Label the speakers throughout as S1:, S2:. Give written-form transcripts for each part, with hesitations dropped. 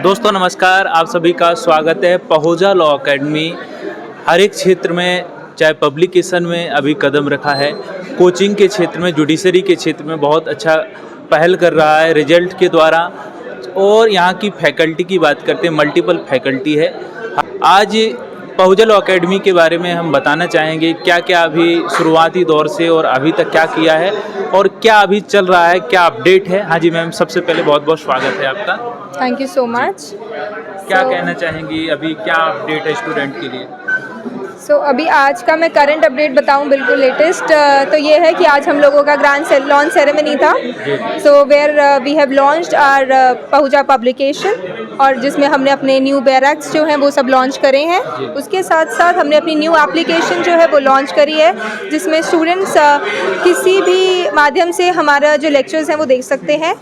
S1: दोस्तों नमस्कार, आप सभी का स्वागत है पहुजा लॉ एकेडमी। हर एक क्षेत्र में, चाहे पब्लिकेशन में अभी कदम रखा है, कोचिंग के क्षेत्र में, जुडिशरी के क्षेत्र में बहुत अच्छा पहल कर रहा है रिजल्ट के द्वारा। और यहाँ की फैकल्टी की बात करते हैं, मल्टीपल फैकल्टी है। आज पहुजा लॉ एकेडमी के बारे में हम बताना चाहेंगे क्या क्या अभी शुरुआती दौर से और अभी तक क्या किया है और क्या अभी चल रहा है, क्या अपडेट है। हाँ जी मैम, सबसे पहले बहुत बहुत स्वागत है आपका।
S2: Thank you so much.
S1: क्या कहना चाहेंगी, अभी क्या अपडेट है स्टूडेंट के लिए?
S2: अभी आज का मैं करंट अपडेट बताऊं बिल्कुल लेटेस्ट, तो ये है कि आज हम लोगों का ग्रैंड लॉन्च सेरेमनी था। Where we have launched our Pahuja publication, और जिसमें हमने अपने न्यू बैरक्स जो हैं वो सब लॉन्च करे हैं। उसके साथ साथ हमने अपनी न्यू एप्लीकेशन जो है वो लॉन्च करी है, जिसमें स्टूडेंट्स किसी भी माध्यम से हमारा जो लेक्चर्स हैं वो देख सकते हैं।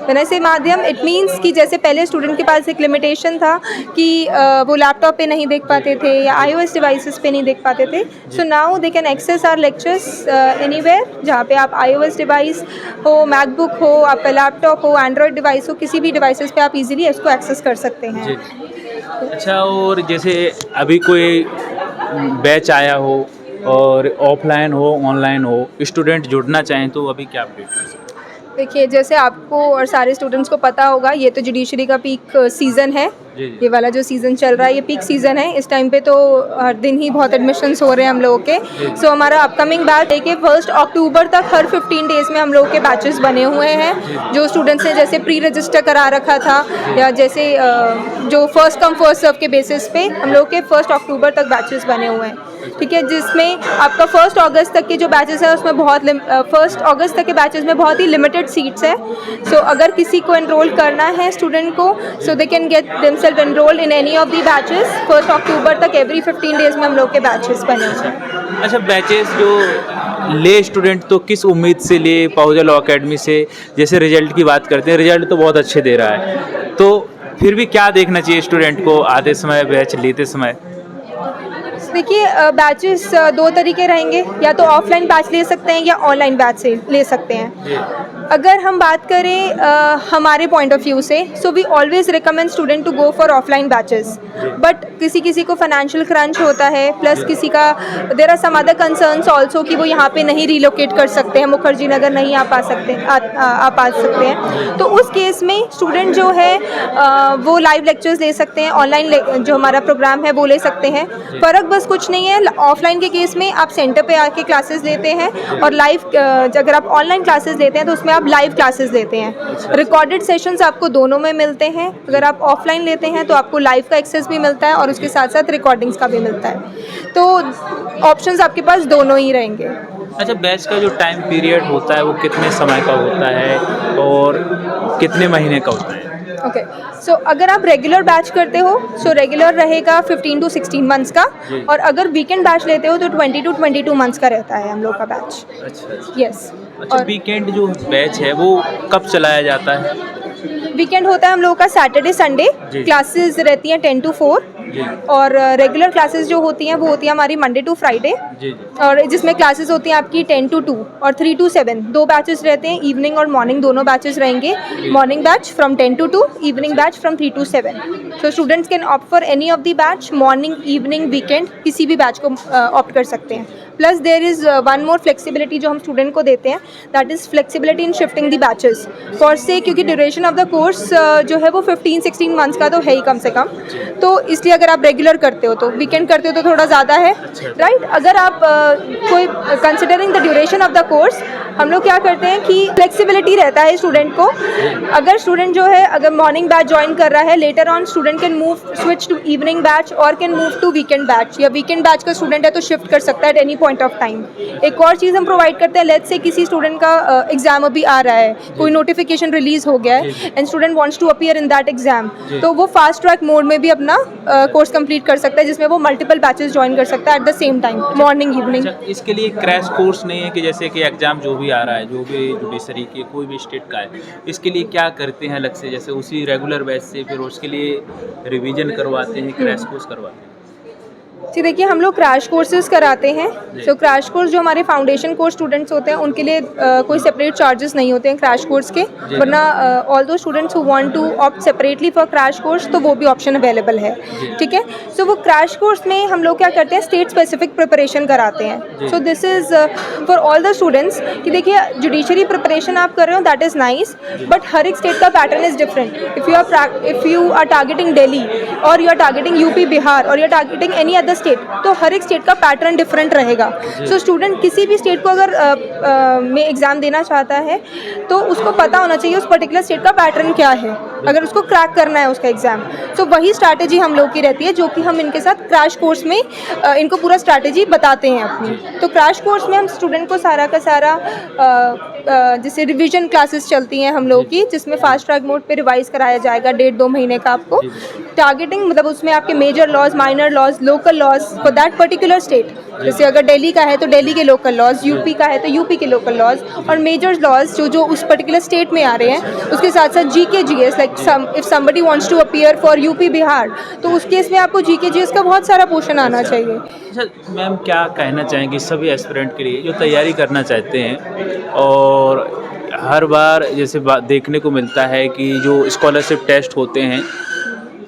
S2: वैसे माध्यम इट मीन्स कि जैसे पहले स्टूडेंट के पास एक लिमिटेशन था कि वो लैपटॉप पे नहीं देख पाते थे या iOS डिवाइसेस पे नहीं देख पाते थे। So now they can access our lectures anywhere, जहाँ पे आप iOS डिवाइस हो, मैकबुक हो, आपका लैपटॉप हो, एंड्रॉयड डिवाइस हो, किसी भी डिवाइसेस पे आप इजीली इसको एक्सेस कर सकते हैं।
S1: अच्छा, और जैसे अभी कोई बैच आया हो और ऑफलाइन हो ऑनलाइन हो, स्टूडेंट जुड़ना चाहें तो अभी क्या अपडेट कर सकते हैं?
S2: देखिए, जैसे आपको और सारे स्टूडेंट्स को पता होगा, ये तो जुडिशरी का पीक सीज़न है। ये वाला जो सीज़न चल रहा है ये पीक सीज़न है। इस टाइम पे तो हर दिन ही बहुत एडमिशन्स हो रहे हैं हम लोगों के। सो हमारा अपकमिंग बैच देखिए 1 अक्टूबर तक हर 15 डेज़ में हम लोगों के बैचेस बने हुए हैं। जो स्टूडेंट्स ने जैसे प्री रजिस्टर करा रखा था या जैसे जो फर्स्ट कम फर्स्ट सर्व के बेसिस पे हम लोग के 1 अक्टूबर तक बैचेस बने हुए हैं। ठीक है, जिसमें आपका 1 अगस्त तक के जो बैचेस है उसमें 1 अगस्त तक के बैचेस में बहुत ही लिमिटेड सीट्स है। सो अगर किसी को एनरोल करना है स्टूडेंट को, so they can get themselves enrolled in any of the batches. 1 अक्टूबर तक एवरी 15 डेज में हम लोग के बैचेस बने हुए हैं।
S1: अच्छा, बैचेस जो ले स्टूडेंट तो किस उम्मीद से ले पहुजा लॉ एकेडमी से? जैसे रिजल्ट की बात करते हैं, रिजल्ट तो बहुत अच्छे दे रहा है, तो फिर भी क्या देखना चाहिए स्टूडेंट को आते समय, बैच लेते समय?
S2: देखिए, बैचेस 2 तरीके रहेंगे, या तो ऑफलाइन बैच ले सकते हैं या ऑनलाइन बैच से ले सकते हैं। अगर हम बात करें हमारे पॉइंट ऑफ व्यू से, so we always recommend student to go for offline batches. But किसी किसी को फाइनेंशियल क्रंच होता है, प्लस किसी का there are some other concerns also कि वो यहाँ पे नहीं रिलोकेट कर सकते हैं, मुखर्जी नगर नहीं आ सकते हैं। तो उस केस में स्टूडेंट जो है वो लाइव लेक्चर्स ले सकते हैं, ऑनलाइन जो हमारा प्रोग्राम है वो ले सकते हैं। फ़र्क बस कुछ नहीं है, ऑफलाइन के केस में आप सेंटर पे आके क्लासेस लेते हैं, और लाइव अगर आप ऑनलाइन क्लासेस लेते हैं तो उसमें आप लाइव क्लासेस लेते हैं। रिकॉर्डेड सेशंस आपको दोनों में मिलते हैं। अगर आप ऑफलाइन लेते हैं तो आपको लाइव का एक्सेस भी मिलता है और उसके साथ साथ रिकॉर्डिंग्स का भी मिलता है। तो ऑप्शंस आपके पास दोनों ही रहेंगे।
S1: अच्छा, बैच का जो टाइम पीरियड होता है वो कितने समय का होता है और कितने महीने का होता है?
S2: ओके, सो अगर आप रेगुलर बैच करते हो, सो रेगुलर रहेगा 15 to 16 मंथ्स का, और अगर वीकेंड बैच लेते हो तो 20 to 22 मंथ्स का रहता है हम लोग का बैच।
S1: अच्छा,
S2: यस।
S1: अच्छा, वीकेंड जो बैच है वो कब चलाया जाता है?
S2: वीकेंड होता है हम लोगों का सैटरडे संडे। क्लासेस रहती हैं 10 to 4, और रेगुलर क्लासेस जो होती हैं वो होती है हमारी मंडे टू फ्राइडे, और जिसमें क्लासेस होती हैं आपकी 10 to 2 और 3 to 7। 2 बैचेस रहते हैं, इवनिंग और मॉर्निंग दोनों बैचेस रहेंगे। Morning batch from 10 to 2, evening batch from 3 to 7। So students can opt for any of the batch, morning, evening, weekend, किसी भी बैच को ऑप्ट कर सकते हैं। Plus there is one more flexibility जो हम स्टूडेंट को देते हैं, that is flexibility in shifting the batches for से, क्योंकि ड्यूरेशन ऑफ द कोर्स जो है वो 15-16 मंथ्स का तो है ही कम से कम। तो इसलिए अगर आप रेगुलर करते हो तो, वीकेंड करते हो तो थोड़ा ज़्यादा है, राइट। अगर आप कोई considering the duration of the course, हम लोग क्या करते हैं कि फ्लेक्सिबिलिटी रहता है स्टूडेंट को। अगर स्टूडेंट जो है अगर मॉर्निंग बैच ज्वाइन कर रहा है, later on student can move switch to evening batch और can move to weekend batch, या वीकेंड बैच का स्टूडेंट है तो शिफ्ट कर सकता है at any point of time. एक और चीज़ हम प्रोवाइड करते हैं, लेट्स से किसी स्टूडेंट का एग्जाम अभी आ रहा है, कोई नोटिफिकेशन रिलीज हो गया है and student wants to appear in that exam, तो वो फास्ट ट्रैक मोड में भी अपना कोर्स कंप्लीट कर सकता है, जिसमें वो मल्टीपल बैचेस ज्वाइन कर सकता है at the same time, morning evening.
S1: इसके लिए क्रैश कोर्स नहीं है कि जैसे कि एग्जाम जो भी आ रहा है, जो भी जुडिशरी के कोई भी स्टेट का है, इसके लिए क्या करते हैं अलग से, जैसे उसी रेगुलर बैच से फिर उसके लिए रिवीजन करवाते हैं, क्रैश कोर्स करवाते हैं?
S2: जी देखिए, हम लोग क्रैश कोर्सेज कराते हैं। तो क्रैश कोर्स जो हमारे फाउंडेशन कोर्स स्टूडेंट्स होते हैं उनके लिए कोई सेपरेट चार्जेस नहीं होते हैं क्रैश कोर्स के, वरना all those students who want to opt separately for crash course तो वो भी ऑप्शन अवेलेबल है, ठीक है। सो वो क्रैश कोर्स में हम लोग क्या करते हैं, स्टेट स्पेसिफिक प्रिपरेशन कराते हैं। So this is for all the students कि देखिए जुडिशरी प्रिपरेशन आप कर रहे हो दैट इज़ नाइस, बट हर एक स्टेट का pattern is different. If you are targeting Delhi और you are targeting UP Bihar और you are targeting any other state, तो हर एक स्टेट का पैटर्न डिफरेंट रहेगा। सो स्टूडेंट किसी भी स्टेट को अगर में एग्ज़ाम देना चाहता है तो उसको पता होना चाहिए उस पर्टिकुलर स्टेट का पैटर्न क्या है, अगर उसको क्रैक करना है उसका एग्ज़ाम। तो वही स्ट्रैटेजी हम लोग की रहती है, जो कि हम इनके साथ क्रैश कोर्स में इनको पूरा स्ट्रैटेजी बताते हैं अपनी। तो क्रैश कोर्स में हम स्टूडेंट को सारा का सारा जैसे रिवीजन क्लासेस चलती हैं हम लोग की, जिसमें फास्ट ट्रैक मोड पे रिवाइज कराया जाएगा 1.5-2 महीने का आपको। टारगेटिंग मतलब उसमें आपके major laws, minor laws, local laws for that particular state. जैसे अगर दिल्ली का है तो दिल्ली के लोकल लॉज, यूपी का है तो यूपी के लोकल लॉज, और मेजर लॉज जो उस पर्टिकुलर स्टेट में आ रहे हैं। उसके साथ साथ GK GS, like if somebody wants to appear for UP Bihar, तो उस केस में आपको जीके जीएस का बहुत सारा पोर्शन आना चाहिए।
S1: अच्छा मैम, क्या कहना चाहेंगी सभी एस्पिरेंट के लिए जो तैयारी करना चाहते हैं, और हर बार जैसे देखने को मिलता है कि जो स्कॉलरशिप टेस्ट होते हैं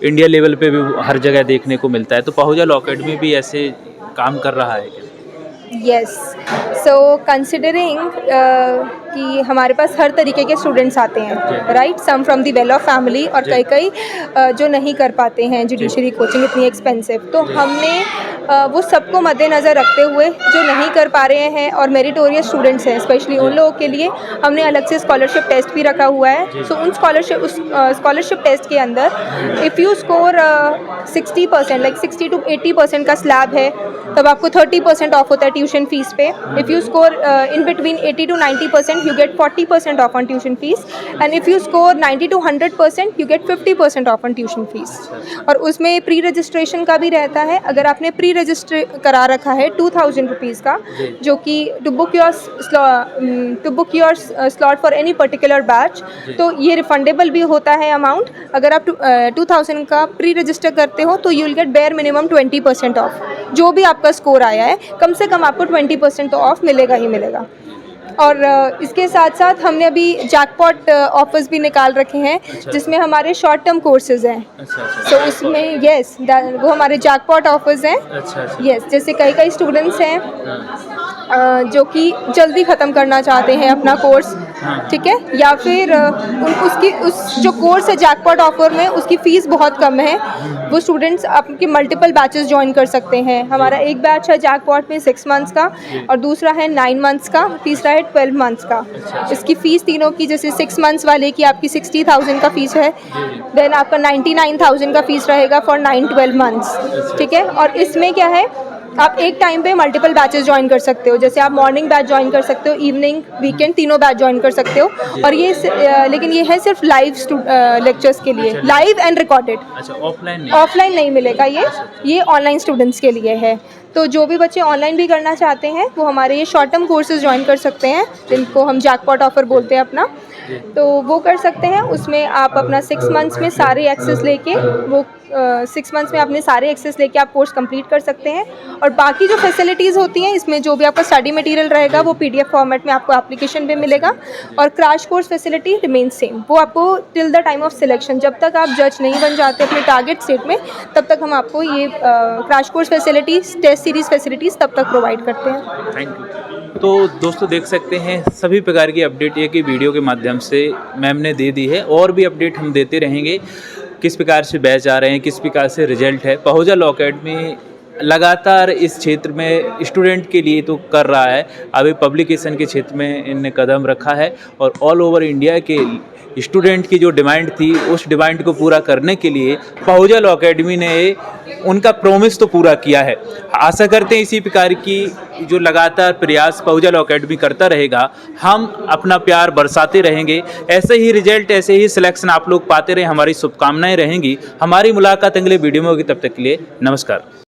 S1: इंडिया लेवल पे भी हर जगह देखने को मिलता है, तो पहूजा लॉ अकेडमी भी ऐसे काम कर रहा है क्या?
S2: यस, सो कंसिडरिंग कि हमारे पास हर तरीके के स्टूडेंट्स आते हैं, right, some from the well off family और कई जो नहीं कर पाते हैं जुडिशरी कोचिंग इतनी एक्सपेंसिव, तो हमने वो सबको मद्देनज़र रखते हुए जो नहीं कर पा रहे हैं और मेरिटोरियस स्टूडेंट्स हैं स्पेशली उन लोगों के लिए हमने अलग से स्कॉलरशिप टेस्ट भी रखा हुआ है। सो उन स्कॉलरशिप टेस्ट के अंदर if you score 60%, like 60 to 80% का स्लैब है, तब आपको 30% ऑफ होता है ट्यूशन फीस पे। If you score in between 80 to 90% you get 40% off on tuition fees, and if you score 90 to 100% you get 50% off on tuition fees। और उसमें pre registration का भी रहता है। अगर आपने प्री रजिस्टर करा रखा है 2000 रुपीज़ का, जो कि to book your slot for any particular batch, तो ये रिफंडेबल भी होता है अमाउंट। अगर आप 2000 का प्री रजिस्टर करते हो तो you will get bare minimum 20% of. जो भी आपका स्कोर आया है कम से कम आपको 20% तो ऑफ मिलेगा ही मिलेगा। और इसके साथ साथ हमने अभी जैकपॉट ऑफर्स भी निकाल रखे हैं, जिसमें हमारे शॉर्ट टर्म कोर्सेज हैं। तो उसमें यस, वो हमारे जैकपॉट ऑफर्स हैं। यस, जैसे कई स्टूडेंट्स हैं जो कि जल्दी ख़त्म करना चाहते हैं अपना कोर्स, ठीक है, या फिर उस जो कोर्स है जैकपॉट ऑफर में उसकी फ़ीस बहुत कम है, वो स्टूडेंट्स आपके मल्टीपल बैचेस ज्वाइन कर सकते हैं। हमारा एक बैच है जैकपॉट में 6 मंथ्स का, और दूसरा है 9 मंथ्स का, तीसरा है 12 मंथ्स का। इसकी फ़ीस तीनों की, जैसे 6 मंथ्स वाले की आपकी 60,000 का फ़ीस है, देन आपका 99,000 का फ़ीस रहेगा फॉर 9-12 मंथ्स, ठीक है। और इसमें क्या है, आप एक टाइम पे मल्टीपल बैचेस ज्वाइन कर सकते हो। जैसे आप मॉर्निंग बैच ज्वाइन कर सकते हो, इवनिंग, वीकेंड, तीनों बैच ज्वाइन कर सकते हो। और ये लेकिन ये है सिर्फ लाइव लेक्चर्स के लिए, लाइव एंड रिकॉर्डेड।
S1: अच्छा,
S2: ऑफलाइन नहीं मिलेगा, ये ऑनलाइन स्टूडेंट्स के लिए है। तो जो भी बच्चे ऑनलाइन भी करना चाहते हैं वो हमारे ये शॉर्ट टर्म कोर्सेज ज्वाइन कर सकते हैं, जिनको हम जैकपॉट ऑफर बोलते हैं अपना, तो वो कर सकते हैं। उसमें आप अपना 6 मंथ्स में सारे एक्सेस लेके, वो 6 मंथ्स में अपने सारे एक्सेस लेके आप कोर्स कंप्लीट कर सकते हैं। और बाकी जो फैसिलिटीज़ होती हैं इसमें, जो भी आपका स्टडी मटेरियल रहेगा वो PDF फॉर्मेट में आपको एप्लीकेशन पे मिलेगा। और crash course facility remain same, वो आपको till the time of selection, जब तक आप जज नहीं बन जाते अपने टारगेट स्टेट में, तब तक हम आपको ये crash course facilities, test series facilities तब तक प्रोवाइड करते हैं।
S1: Thank you. तो दोस्तों देख सकते हैं सभी प्रकार की अपडेट एक ही वीडियो के माध्यम से मैम ने दे दी है, और भी अपडेट हम देते रहेंगे। किस प्रकार से बैच आ रहे हैं, किस प्रकार से रिजल्ट है। पहूजा लॉ अकेडमी लगातार इस क्षेत्र में स्टूडेंट के लिए तो कर रहा है, अभी पब्लिकेशन के क्षेत्र में इनने कदम रखा है, और ऑल ओवर इंडिया के स्टूडेंट की जो डिमांड थी उस डिमांड को पूरा करने के लिए पहूजा लॉ अकेडमी ने उनका प्रॉमिस तो पूरा किया है। आशा करते हैं इसी प्रकार की जो लगातार प्रयास पहूजा लॉ अकेडमी करता रहेगा, हम अपना प्यार बरसाते रहेंगे, ऐसे ही रिजल्ट, ऐसे ही सिलेक्शन आप लोग पाते रहे, हमारी शुभकामनाएं रहेंगी। हमारी मुलाकात अगले वीडियो में होगी, तब तक के लिए नमस्कार।